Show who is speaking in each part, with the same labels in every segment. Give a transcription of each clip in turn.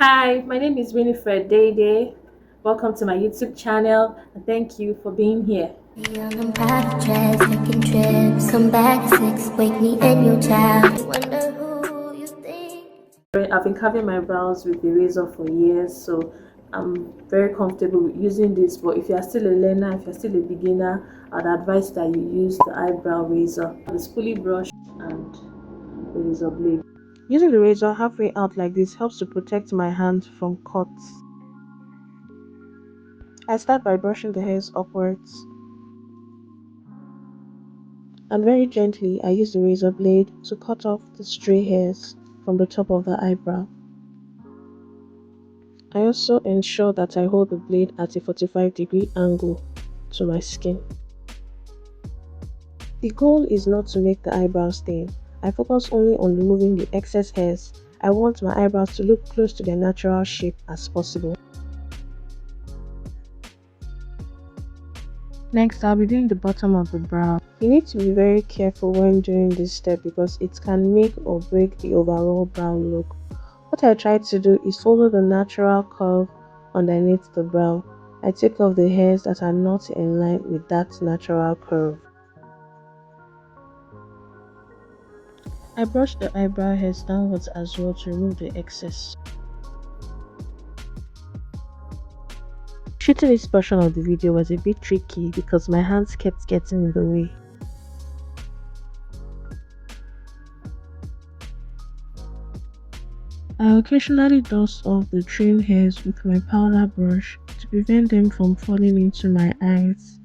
Speaker 1: Hi, my name is Winifred Day. Welcome to my YouTube channel and thank you for being here.
Speaker 2: Young and partages, taking trips, come back 6, wake me in your town. You wonder who you think.
Speaker 1: I've been carving my brows with the razor for years, so I'm very comfortable with using this. But if you're still a learner, if you're still a beginner, I'd advise that you use the eyebrow razor, the spoolie brush, and the razor blade. Using the razor halfway out like this helps to protect my hand from cuts. I start by brushing the hairs upwards, and very gently I use the razor blade to cut off the stray hairs from the top of the eyebrow. I also ensure that I hold the blade at a 45-degree angle to my skin. The goal is not to make the eyebrows thin. I focus only on removing the excess hairs. I want my eyebrows to look close to their natural shape as possible. Next, I'll be doing the bottom of the brow. You need to be very careful when doing this step because it can make or break the overall brow look. What I try to do is follow the natural curve underneath the brow. I take off the hairs that are not in line with that natural curve. I brush the eyebrow hairs downwards as well to remove the excess. Shooting this portion of the video was a bit tricky because my hands kept getting in the way. I occasionally dust off the trimmed hairs with my powder brush to prevent them from falling into my eyes.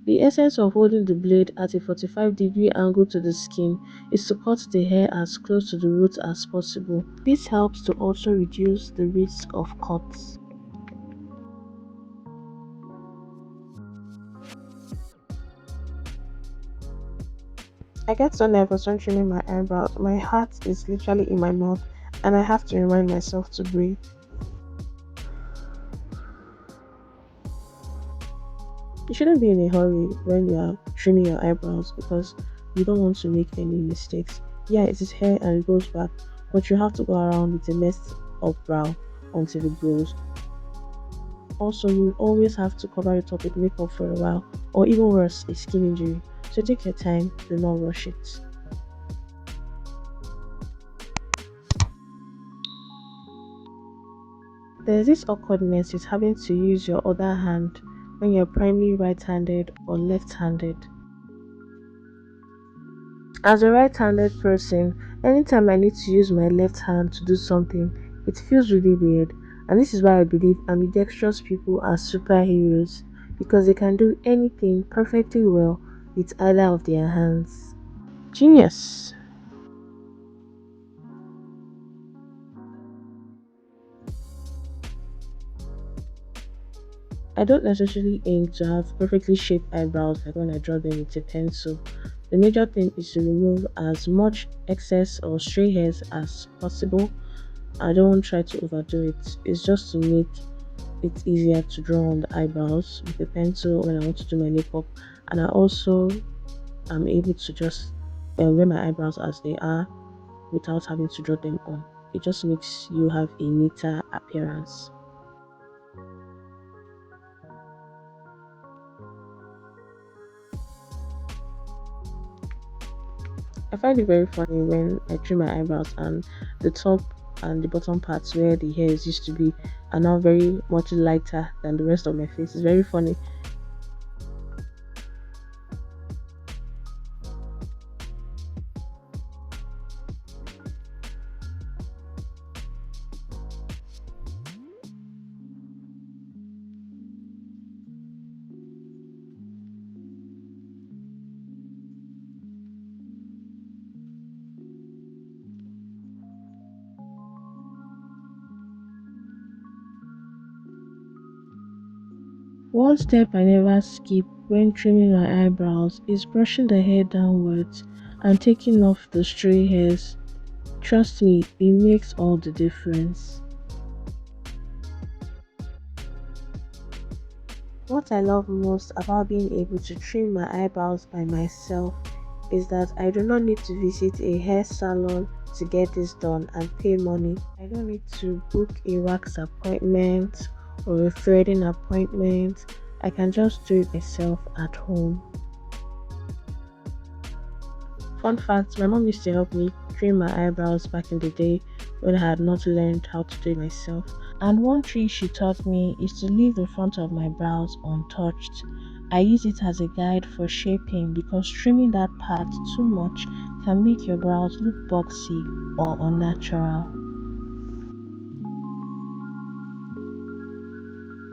Speaker 1: The essence of holding the blade at a 45-degree angle to the skin is to cut the hair as close to the root as possible. This helps to also reduce the risk of cuts. I get so nervous when trimming my eyebrows. My heart is literally in my mouth and I have to remind myself to breathe. You shouldn't be in a hurry when you are trimming your eyebrows because you don't want to make any mistakes. Yeah, it is hair and it goes back, but you have to go around with a messed up brow until it grows. Also, you always have to cover it up with makeup for a while, or even worse, a skin injury. So take your time, do not rush it. There's this awkwardness with having to use your other hand when you're primarily right-handed or left-handed. As a right-handed person, anytime I need to use my left hand to do something, it feels really weird, and this is why I believe ambidextrous people are superheroes, because they can do anything perfectly well with either of their hands. Genius! I don't necessarily aim to have perfectly shaped eyebrows like when I draw them with a pencil. The major thing is to remove as much excess or stray hairs as possible. I don't try to overdo it. It's just to make it easier to draw on the eyebrows with a pencil when I want to do my makeup, and I also am able to just wear my eyebrows as they are without having to draw them on. It just makes you have a neater appearance. I find it very funny when I trim my eyebrows and the top and the bottom parts where the hairs used to be are now very much lighter than the rest of my face. It's very funny. One step I never skip when trimming my eyebrows is brushing the hair downwards and taking off the stray hairs. Trust me, it makes all the difference. What I love most about being able to trim my eyebrows by myself is that I do not need to visit a hair salon to get this done and pay money. I don't need to book a wax appointment or a threading appointment. I can just do it myself at home. Fun fact, my mom used to help me trim my eyebrows back in the day when I had not learned how to do it myself. And one trick she taught me is to leave the front of my brows untouched. I use it as a guide for shaping because trimming that part too much can make your brows look boxy or unnatural.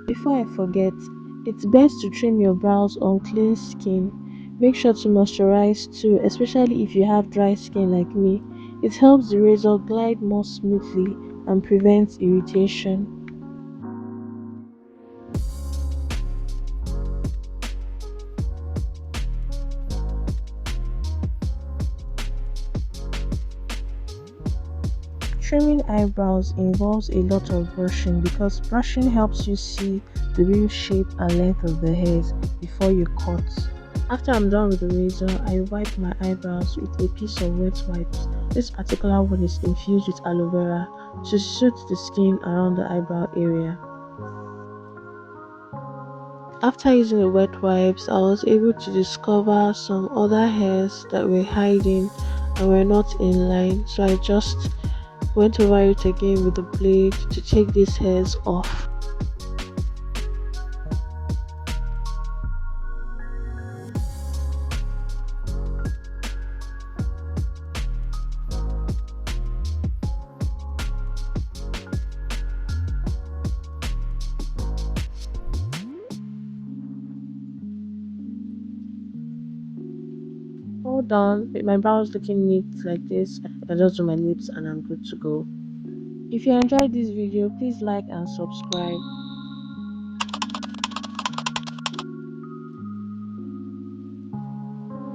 Speaker 1: Before I forget, it's best to trim your brows on clean skin. Make sure to moisturize too, especially if you have dry skin like me. It helps the razor glide more smoothly and prevents irritation. Trimming eyebrows involves a lot of brushing because brushing helps you see the real shape and length of the hairs before you cut. After I'm done with the razor, I wipe my eyebrows with a piece of wet wipes. This particular one is infused with aloe vera to soothe the skin around the eyebrow area. After using the wet wipes, I was able to discover some other hairs that were hiding and were not in line, so I just went over it again with the blade to take these hairs off. All done with my brows looking neat like this, I can just do my lips and I'm good to go. If you enjoyed this video, please like and subscribe.